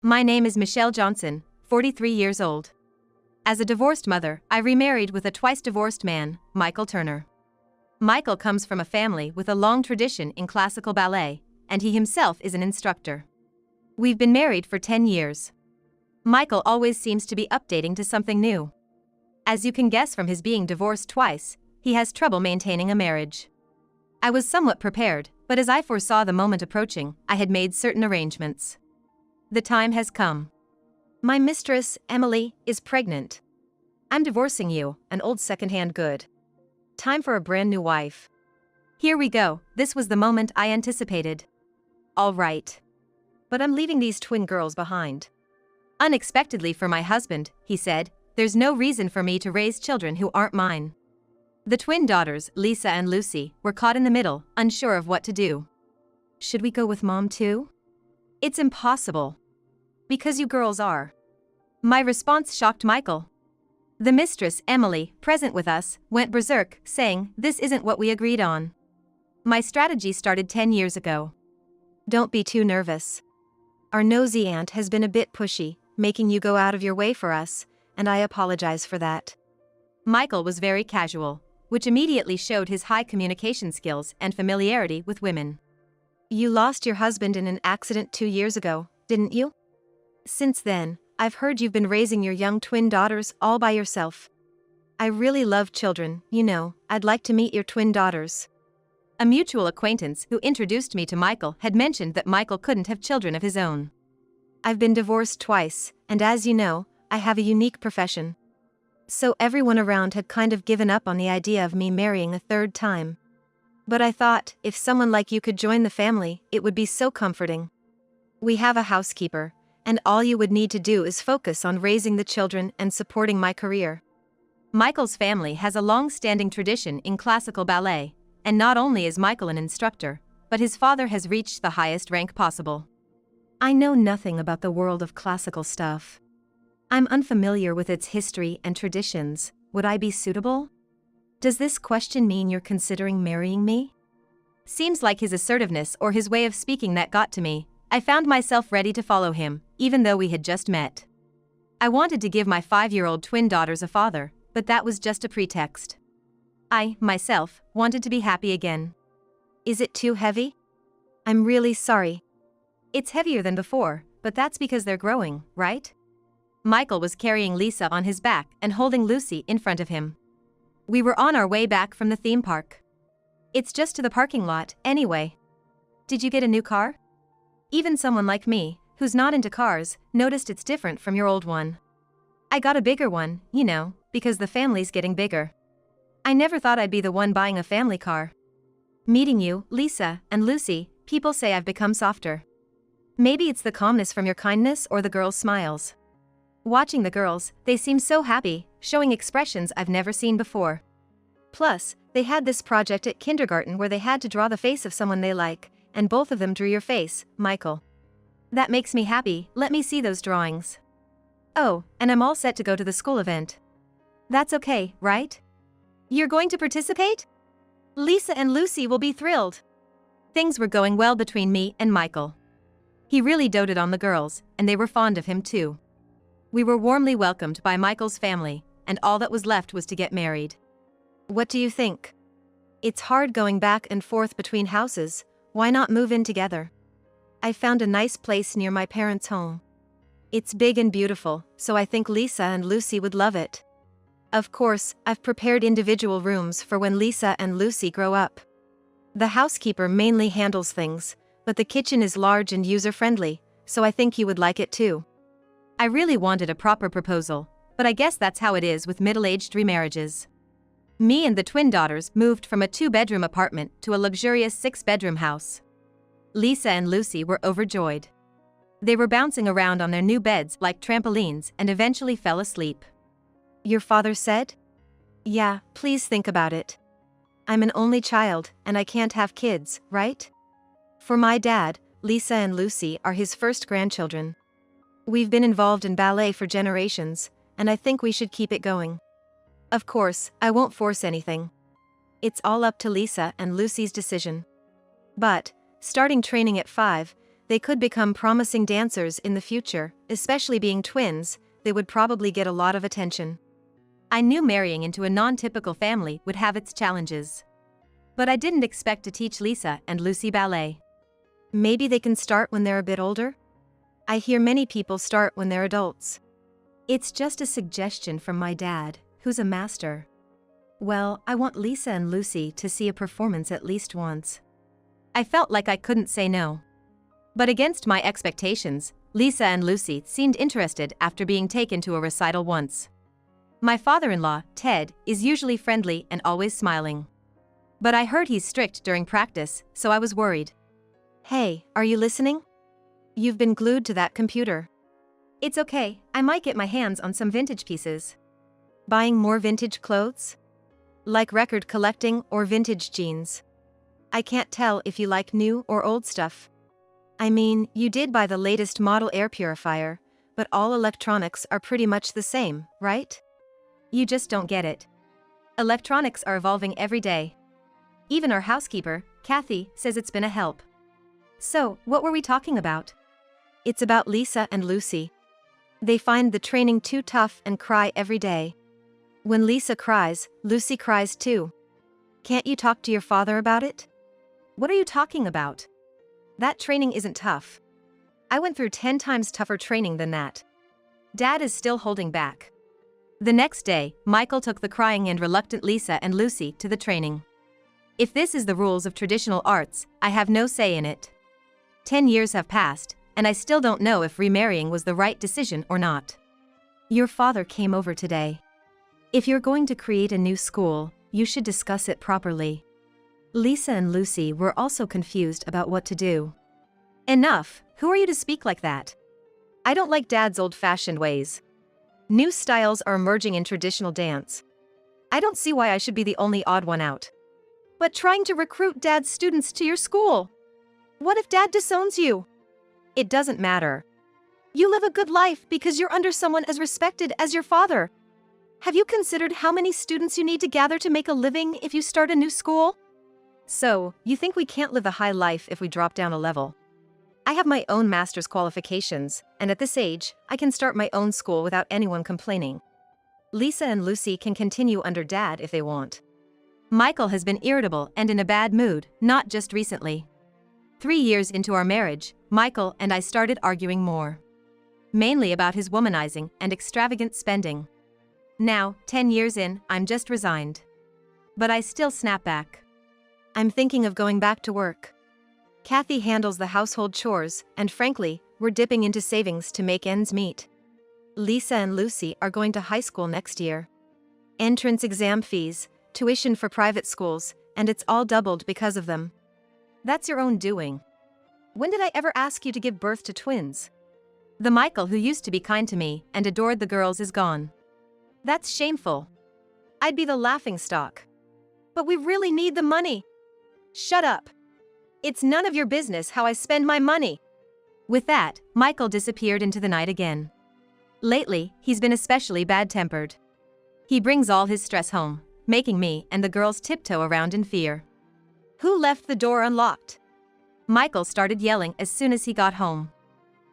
My name is Michelle Johnson, 43 years old. As a divorced mother, I remarried with a twice-divorced man, Michael Turner. Michael comes from a family with a long tradition in classical ballet, and he himself is an instructor. We've been married for 10 years. Michael always seems to be updating to something new. As you can guess from his being divorced twice, he has trouble maintaining a marriage. I was somewhat prepared, but as I foresaw the moment approaching, I had made certain arrangements. The time has come. My mistress, Emily, is pregnant. I'm divorcing you, an old second-hand good. Time for a brand new wife. Here we go, this was the moment I anticipated. All right. But I'm leaving these twin girls behind. Unexpectedly for my husband, he said, there's no reason for me to raise children who aren't mine. The twin daughters, Lisa and Lucy, were caught in the middle, unsure of what to do. Should we go with mom too? It's impossible. Because you girls are. My response shocked Michael. The mistress, Emily, present with us, went berserk, saying, this isn't what we agreed on. My strategy started 10 years ago. Don't be too nervous. Our nosy aunt has been a bit pushy, making you go out of your way for us, and I apologize for that. Michael was very casual, which immediately showed his high communication skills and familiarity with women. You lost your husband in an accident 2 years ago, didn't you? Since then, I've heard you've been raising your young twin daughters all by yourself. I really love children, you know, I'd like to meet your twin daughters. A mutual acquaintance who introduced me to Michael had mentioned that Michael couldn't have children of his own. I've been divorced twice, and as you know, I have a unique profession. So everyone around had kind of given up on the idea of me marrying a third time. But I thought, if someone like you could join the family, it would be so comforting. We have a housekeeper, and all you would need to do is focus on raising the children and supporting my career. Michael's family has a long-standing tradition in classical ballet, and not only is Michael an instructor, but his father has reached the highest rank possible. I know nothing about the world of classical stuff. I'm unfamiliar with its history and traditions. Would I be suitable? Does this question mean you're considering marrying me? Seems like his assertiveness or his way of speaking that got to me. I found myself ready to follow him, even though we had just met. I wanted to give my 5-year-old twin daughters a father, but that was just a pretext. I, myself, wanted to be happy again. Is it too heavy? I'm really sorry. It's heavier than before, but that's because they're growing, right? Michael was carrying Lisa on his back and holding Lucy in front of him. We were on our way back from the theme park. It's just to the parking lot, anyway. Did you get a new car? Even someone like me, who's not into cars, noticed it's different from your old one. I got a bigger one, you know, because the family's getting bigger. I never thought I'd be the one buying a family car. Meeting you, Lisa, and Lucy, people say I've become softer. Maybe it's the calmness from your kindness or the girls' smiles. Watching the girls, they seem so happy, showing expressions I've never seen before. Plus, they had this project at kindergarten where they had to draw the face of someone they like, and both of them drew your face, Michael. That makes me happy, let me see those drawings. Oh, and I'm all set to go to the school event. That's okay, right? You're going to participate? Lisa and Lucy will be thrilled. Things were going well between me and Michael. He really doted on the girls, and they were fond of him too. We were warmly welcomed by Michael's family, and all that was left was to get married. What do you think? It's hard going back and forth between houses. Why not move in together? I found a nice place near my parents' home. It's big and beautiful, so I think Lisa and Lucy would love it. Of course, I've prepared individual rooms for when Lisa and Lucy grow up. The housekeeper mainly handles things, but the kitchen is large and user-friendly, so I think you would like it too. I really wanted a proper proposal, but I guess that's how it is with middle-aged remarriages. Me and the twin daughters moved from a 2-bedroom apartment to a luxurious 6-bedroom house. Lisa and Lucy were overjoyed. They were bouncing around on their new beds like trampolines and eventually fell asleep. Your father said? Yeah, please think about it. I'm an only child, and I can't have kids, right? For my dad, Lisa and Lucy are his first grandchildren. We've been involved in ballet for generations, and I think we should keep it going. Of course, I won't force anything. It's all up to Lisa and Lucy's decision. But, starting training at 5, They could become promising dancers in the future, especially being twins, they would probably get a lot of attention. I knew marrying into a non-typical family would have its challenges. But I didn't expect to teach Lisa and Lucy ballet. Maybe they can start when they're a bit older? I hear many people start when they're adults. It's just a suggestion from my dad, who's a master. Well, I want Lisa and Lucy to see a performance at least once. I felt like I couldn't say no. But against my expectations, Lisa and Lucy seemed interested after being taken to a recital once. My father-in-law, Ted, is usually friendly and always smiling. But I heard he's strict during practice, so I was worried. Hey, are you listening? You've been glued to that computer. It's okay, I might get my hands on some vintage pieces. Buying more vintage clothes? Like record collecting or vintage jeans? I can't tell if you like new or old stuff. I mean, you did buy the latest model air purifier, but all electronics are pretty much the same, right? You just don't get it. Electronics are evolving every day. Even our housekeeper, Kathy, says it's been a help. So, what were we talking about? It's about Lisa and Lucy. They find the training too tough and cry every day. When Lisa cries, Lucy cries too. Can't you talk to your father about it? What are you talking about? That training isn't tough. I went through 10 times tougher training than that. Dad is still holding back. The next day, Michael took the crying and reluctant Lisa and Lucy to the training. If this is the rules of traditional arts, I have no say in it. 10 years have passed, and I still don't know if remarrying was the right decision or not. Your father came over today. If you're going to create a new school, you should discuss it properly. Lisa and Lucy were also confused about what to do. Enough, who are you to speak like that? I don't like Dad's old-fashioned ways. New styles are emerging in traditional dance. I don't see why I should be the only odd one out. But trying to recruit Dad's students to your school? What if Dad disowns you? It doesn't matter. You live a good life because you're under someone as respected as your father. Have you considered how many students you need to gather to make a living if you start a new school? So, you think we can't live the high life if we drop down a level? I have my own master's qualifications, and at this age, I can start my own school without anyone complaining. Lisa and Lucy can continue under Dad if they want. Michael has been irritable and in a bad mood, not just recently. 3 years into our marriage, Michael and I started arguing more. Mainly about his womanizing and extravagant spending. Now, 10 years in, I'm just resigned. But I still snap back. I'm thinking of going back to work. Kathy handles the household chores, and frankly, we're dipping into savings to make ends meet. Lisa and Lucy are going to high school next year. Entrance exam fees, tuition for private schools, and it's all doubled because of them. That's your own doing. When did I ever ask you to give birth to twins? The Michael who used to be kind to me and adored the girls is gone. That's shameful. I'd be the laughingstock. But we really need the money. Shut up. It's none of your business how I spend my money. With that, Michael disappeared into the night again. Lately, he's been especially bad-tempered. He brings all his stress home, making me and the girls tiptoe around in fear. Who left the door unlocked? Michael started yelling as soon as he got home.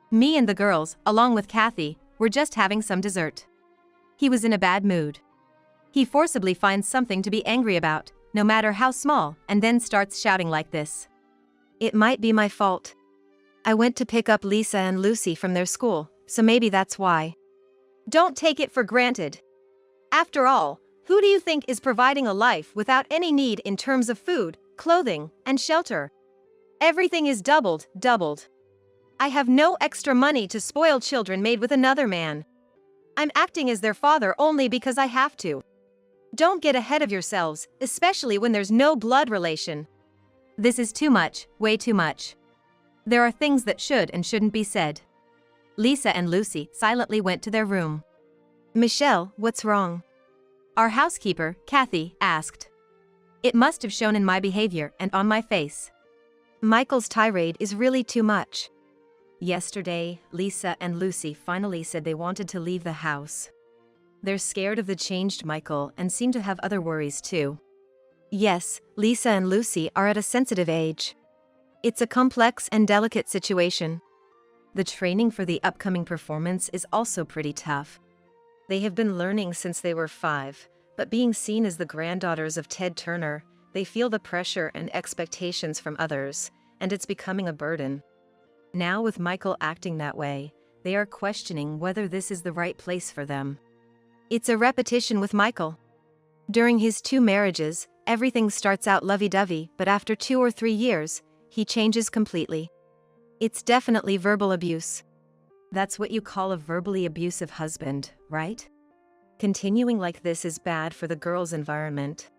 Me and the girls, along with Kathy, were just having some dessert. He was in a bad mood. He forcibly finds something to be angry about, no matter how small, and then starts shouting like this. It might be my fault. I went to pick up Lisa and Lucy from their school, so maybe that's why. Don't take it for granted. After all, who do you think is providing a life without any need in terms of food, clothing, and shelter? Everything is doubled. I have no extra money to spoil children made with another man. I'm acting as their father only because I have to. Don't get ahead of yourselves, especially when there's no blood relation. This is too much, way too much. There are things that should and shouldn't be said. Lisa and Lucy silently went to their room. Michelle, what's wrong? Our housekeeper, Kathy, asked. It must have shown in my behavior and on my face. Michael's tirade is really too much. Yesterday, Lisa and Lucy finally said they wanted to leave the house. They're scared of the changed Michael and seem to have other worries too. Yes, Lisa and Lucy are at a sensitive age. It's a complex and delicate situation. The training for the upcoming performance is also pretty tough. They have been learning since they were 5, but being seen as the granddaughters of Ted Turner, they feel the pressure and expectations from others, and it's becoming a burden. Now with Michael acting that way, they are questioning whether this is the right place for them. It's a repetition with Michael. During his 2 marriages, everything starts out lovey-dovey, but after 2 or 3 years, he changes completely. It's definitely verbal abuse. That's what you call a verbally abusive husband, right? Continuing like this is bad for the girls' environment.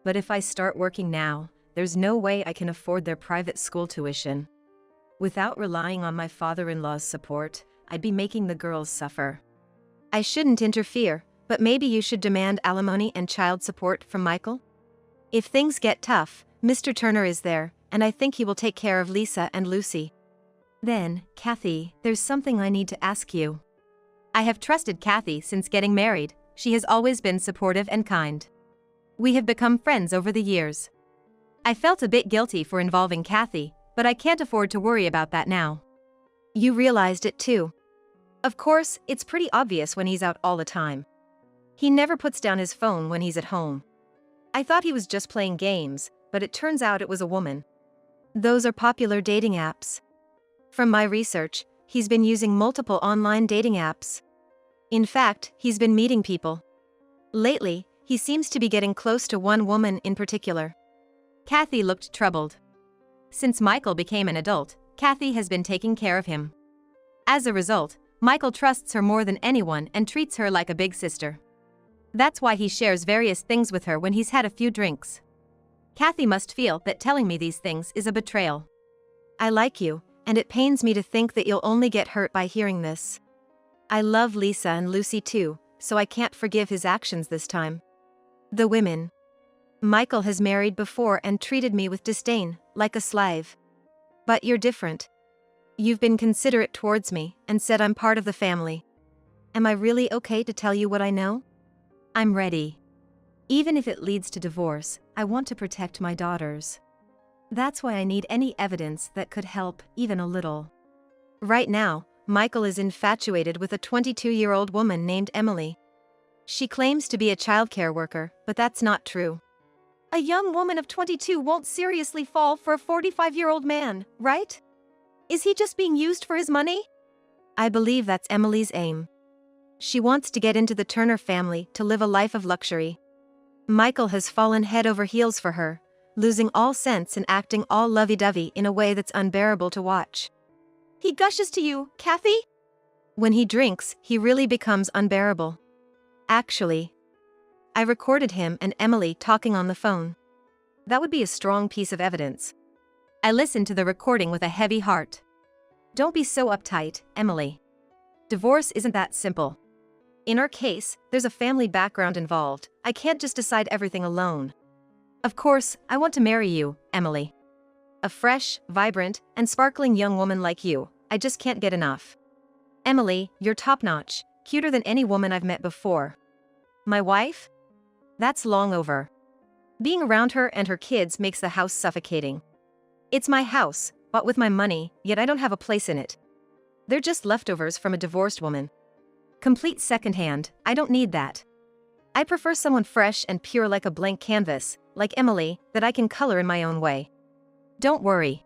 But if I start working now, there's no way I can afford their private school tuition. Without relying on my father-in-law's support, I'd be making the girls suffer. I shouldn't interfere, but maybe you should demand alimony and child support from Michael? If things get tough, Mr. Turner is there, and I think he will take care of Lisa and Lucy. Then, Kathy, there's something I need to ask you. I have trusted Kathy since getting married. She has always been supportive and kind. We have become friends over the years. I felt a bit guilty for involving Kathy, but I can't afford to worry about that now. You realized it too. Of course, it's pretty obvious when he's out all the time. He never puts down his phone when he's at home. I thought he was just playing games, but it turns out it was a woman. Those are popular dating apps. From my research, he's been using multiple online dating apps. In fact, he's been meeting people. Lately, he seems to be getting close to one woman in particular. Kathy looked troubled. Since Michael became an adult, Kathy has been taking care of him. As a result, Michael trusts her more than anyone and treats her like a big sister. That's why he shares various things with her when he's had a few drinks. Kathy must feel that telling me these things is a betrayal. I like you, and it pains me to think that you'll only get hurt by hearing this. I love Lisa and Lucy too, so I can't forgive his actions this time. The women. Michael has married before and treated me with disdain, like a slave. But you're different. You've been considerate towards me and said I'm part of the family. Am I really okay to tell you what I know? I'm ready. Even if it leads to divorce, I want to protect my daughters. That's why I need any evidence that could help, even a little. Right now, Michael is infatuated with a 22-year-old woman named Emily. She claims to be a childcare worker, but that's not true. A young woman of 22 won't seriously fall for a 45-year-old man, right? Is he just being used for his money? I believe that's Emily's aim. She wants to get into the Turner family to live a life of luxury. Michael has fallen head over heels for her, losing all sense and acting all lovey-dovey in a way that's unbearable to watch. He gushes to you, Kathy? When he drinks, he really becomes unbearable. Actually, I recorded him and Emily talking on the phone. That would be a strong piece of evidence. I listened to the recording with a heavy heart. Don't be so uptight, Emily. Divorce isn't that simple. In our case, there's a family background involved. I can't just decide everything alone. Of course, I want to marry you, Emily. A fresh, vibrant, and sparkling young woman like you. I just can't get enough. Emily, you're top-notch, cuter than any woman I've met before. My wife? That's long over. Being around her and her kids makes the house suffocating. It's my house, bought with my money, yet I don't have a place in it. They're just leftovers from a divorced woman. Complete secondhand, I don't need that. I prefer someone fresh and pure like a blank canvas, like Emily, that I can color in my own way. Don't worry.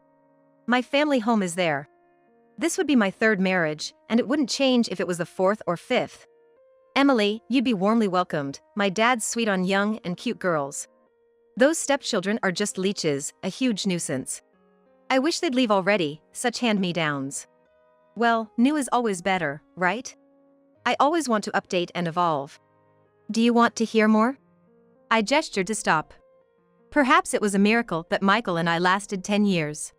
My family home is there. This would be my 3rd marriage, and it wouldn't change if it was the 4th or 5th. Emily, you'd be warmly welcomed. My dad's sweet on young and cute girls. Those stepchildren are just leeches, a huge nuisance. I wish they'd leave already, such hand-me-downs. Well, new is always better, right? I always want to update and evolve. Do you want to hear more? I gestured to stop. Perhaps it was a miracle that Michael and I lasted 10 years.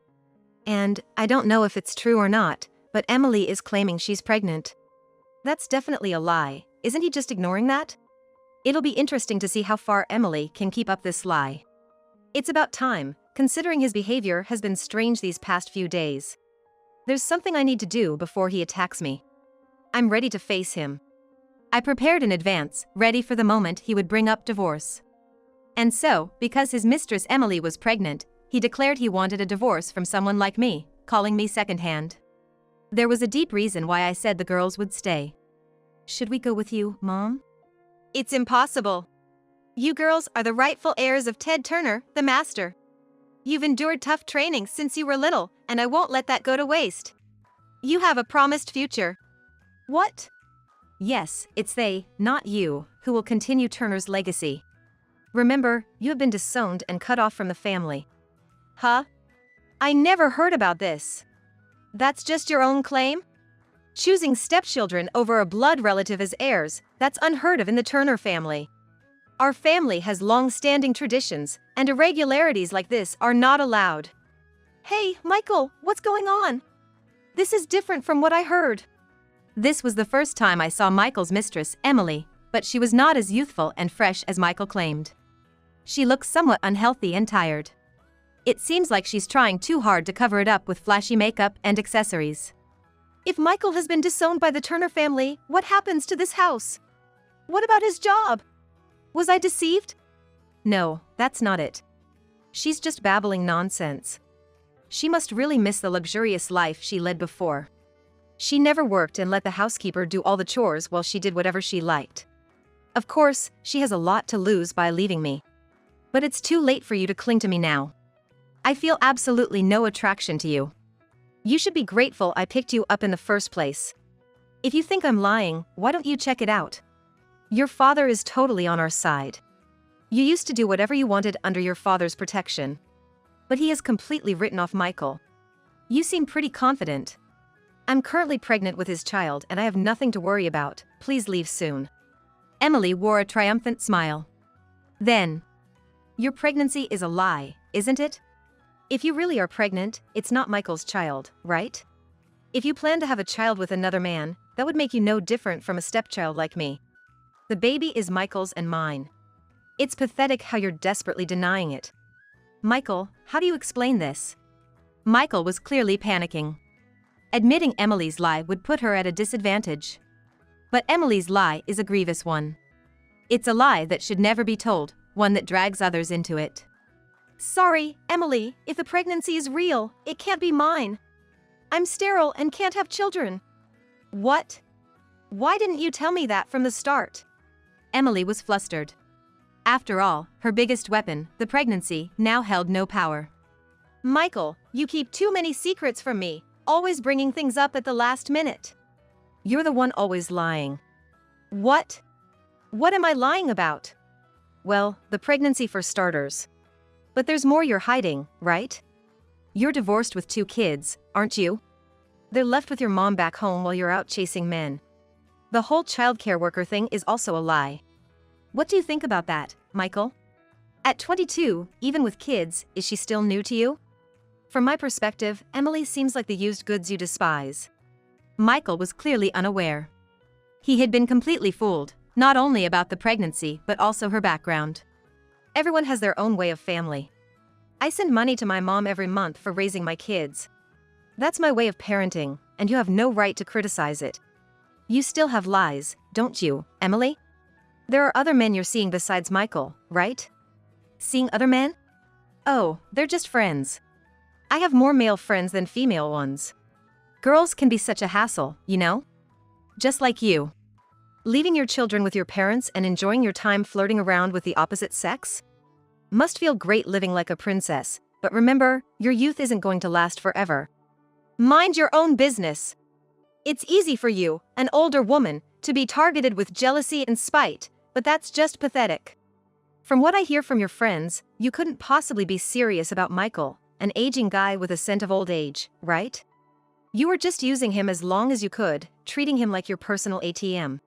And, I don't know if it's true or not, but Emily is claiming she's pregnant. That's definitely a lie, isn't he just ignoring that? It'll be interesting to see how far Emily can keep up this lie. It's about time, considering his behavior has been strange these past few days. There's something I need to do before he attacks me. I'm ready to face him. I prepared in advance, ready for the moment he would bring up divorce. And so, because his mistress Emily was pregnant, He declared he wanted a divorce from someone like me, calling me secondhand. There was a deep reason why I said the girls would stay. Should we go with you, Mom? It's impossible. You girls are the rightful heirs of Ted Turner, the master. You've endured tough training since you were little, and I won't let that go to waste. You have a promised future. What? Yes, it's they, not you, who will continue Turner's legacy. Remember, you have been disowned and cut off from the family. Huh? I never heard about this. That's just your own claim? Choosing stepchildren over a blood relative as heirs, that's unheard of in the Turner family. Our family has long-standing traditions, and irregularities like this are not allowed. Hey, Michael, what's going on? This is different from what I heard. This was the first time I saw Michael's mistress, Emily, but she was not as youthful and fresh as Michael claimed. She looked somewhat unhealthy and tired. It seems like she's trying too hard to cover it up with flashy makeup and accessories. If Michael has been disowned by the Turner family, what happens to this house? What about his job? Was I deceived? No, that's not it. She's just babbling nonsense. She must really miss the luxurious life she led before. She never worked and let the housekeeper do all the chores while she did whatever she liked. Of course, she has a lot to lose by leaving me. But it's too late for you to cling to me now. I feel absolutely no attraction to you. You should be grateful I picked you up in the first place. If you think I'm lying, why don't you check it out? Your father is totally on our side. You used to do whatever you wanted under your father's protection. But he has completely written off Michael. You seem pretty confident. I'm currently pregnant with his child and I have nothing to worry about. Please leave soon. Emily wore a triumphant smile. Then, your pregnancy is a lie, isn't it? If you really are pregnant, it's not Michael's child, right? If you plan to have a child with another man, that would make you no different from a stepchild like me. The baby is Michael's and mine. It's pathetic how you're desperately denying it. Michael, how do you explain this? Michael was clearly panicking. Admitting Emily's lie would put her at a disadvantage. But Emily's lie is a grievous one. It's a lie that should never be told, one that drags others into it. Sorry, Emily, if the pregnancy is real, it can't be mine. I'm sterile and can't have children. What? Why didn't you tell me that from the start? Emily was flustered. After all, her biggest weapon, the pregnancy, now held no power. Michael, you keep too many secrets from me, always bringing things up at the last minute. You're the one always lying. What? What am I lying about? Well, the pregnancy for starters. But there's more you're hiding, right? You're divorced with 2 kids, aren't you? They're left with your mom back home while you're out chasing men. The whole childcare worker thing is also a lie. What do you think about that, Michael? At 22, even with kids, is she still new to you? From my perspective, Emily seems like the used goods you despise. Michael was clearly unaware. He had been completely fooled, not only about the pregnancy but also her background. Everyone has their own way of family. I send money to my mom every month for raising my kids. That's my way of parenting, and you have no right to criticize it. You still have lies, don't you, Emily? There are other men you're seeing besides Michael, right? Seeing other men? Oh, they're just friends. I have more male friends than female ones. Girls can be such a hassle, you know? Just like you. Leaving your children with your parents and enjoying your time flirting around with the opposite sex? Must feel great living like a princess, but remember, your youth isn't going to last forever. Mind your own business. It's easy for you, an older woman, to be targeted with jealousy and spite, but that's just pathetic. From what I hear from your friends, you couldn't possibly be serious about Michael, an aging guy with a scent of old age, right? You were just using him as long as you could, treating him like your personal ATM.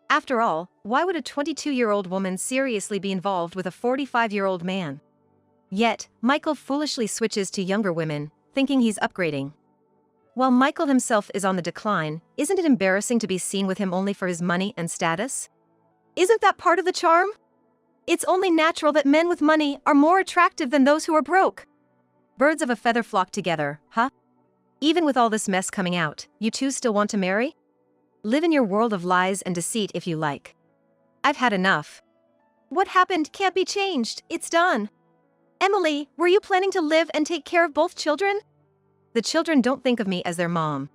After all, why would a 22-year-old woman seriously be involved with a 45-year-old man? Yet, Michael foolishly switches to younger women, thinking he's upgrading. While Michael himself is on the decline, isn't it embarrassing to be seen with him only for his money and status? Isn't that part of the charm? It's only natural that men with money are more attractive than those who are broke. Birds of a feather flock together, huh? Even with all this mess coming out, you two still want to marry? Live in your world of lies and deceit if you like. I've had enough. What happened can't be changed, it's done. Emily, were you planning to live and take care of both children? The children don't think of me as their mom.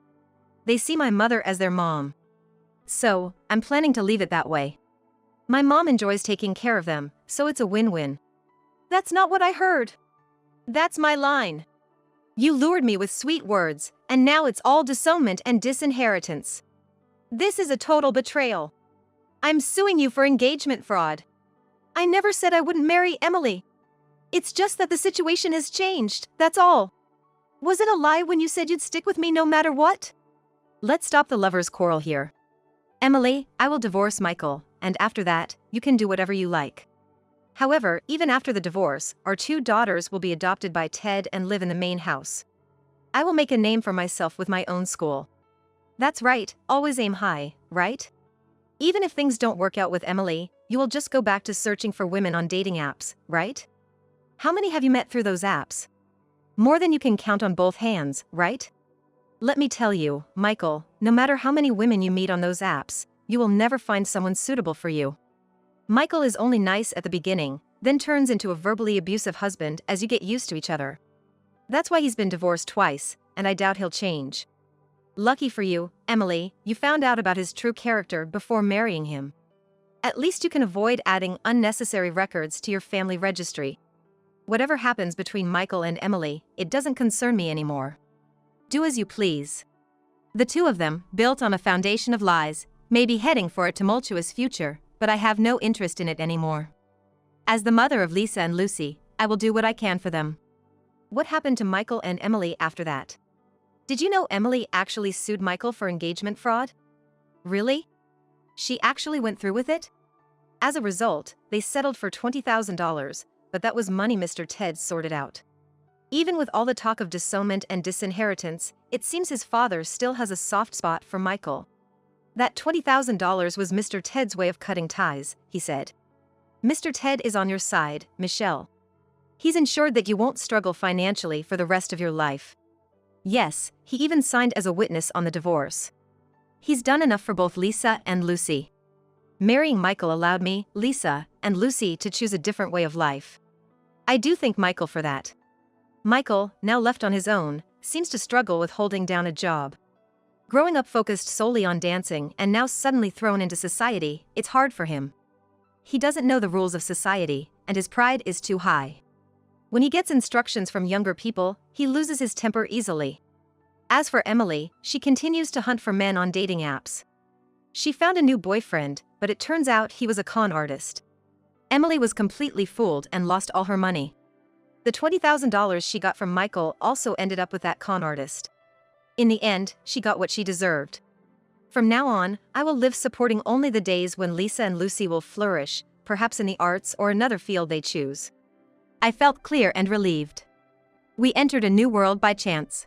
They see my mother as their mom. So, I'm planning to leave it that way. My mom enjoys taking care of them, so it's a win-win. That's not what I heard. That's my line. You lured me with sweet words, and now it's all disownment and disinheritance. This is a total betrayal. I'm suing you for engagement fraud. I never said I wouldn't marry Emily. It's just that the situation has changed, that's all. Was it a lie when you said you'd stick with me no matter what? Let's stop the lovers' quarrel here. Emily, I will divorce Michael, and after that, you can do whatever you like. However, even after the divorce, our 2 daughters will be adopted by Ted and live in the main house. I will make a name for myself with my own school. That's right, always aim high, right? Even if things don't work out with Emily, you will just go back to searching for women on dating apps, right? How many have you met through those apps? More than you can count on both hands, right? Let me tell you, Michael, no matter how many women you meet on those apps, you will never find someone suitable for you. Michael is only nice at the beginning, then turns into a verbally abusive husband as you get used to each other. That's why he's been divorced twice, and I doubt he'll change. Lucky for you, Emily, you found out about his true character before marrying him. At least you can avoid adding unnecessary records to your family registry. Whatever happens between Michael and Emily, it doesn't concern me anymore. Do as you please. The 2 of them, built on a foundation of lies, may be heading for a tumultuous future, but I have no interest in it anymore. As the mother of Lisa and Lucy, I will do what I can for them. What happened to Michael and Emily after that? Did you know Emily actually sued Michael for engagement fraud? Really? She actually went through with it? As a result, they settled for $20,000, but that was money Mr. Ted sorted out. Even with all the talk of disownment and disinheritance, it seems his father still has a soft spot for Michael. That $20,000 was Mr. Ted's way of cutting ties, he said. Mr. Ted is on your side, Michelle. He's ensured that you won't struggle financially for the rest of your life. Yes, he even signed as a witness on the divorce. He's done enough for both Lisa and Lucy. Marrying Michael allowed me, Lisa, and Lucy to choose a different way of life. I do thank Michael for that. Michael, now left on his own, seems to struggle with holding down a job. Growing up focused solely on dancing and now suddenly thrown into society, it's hard for him. He doesn't know the rules of society, and his pride is too high. When he gets instructions from younger people, he loses his temper easily. As for Emily, she continues to hunt for men on dating apps. She found a new boyfriend, but it turns out he was a con artist. Emily was completely fooled and lost all her money. The $20,000 she got from Michael also ended up with that con artist. In the end, she got what she deserved. From now on, I will live supporting only the days when Lisa and Lucy will flourish, perhaps in the arts or another field they choose. I felt clear and relieved. We entered a new world by chance.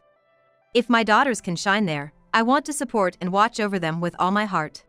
If my daughters can shine there, I want to support and watch over them with all my heart.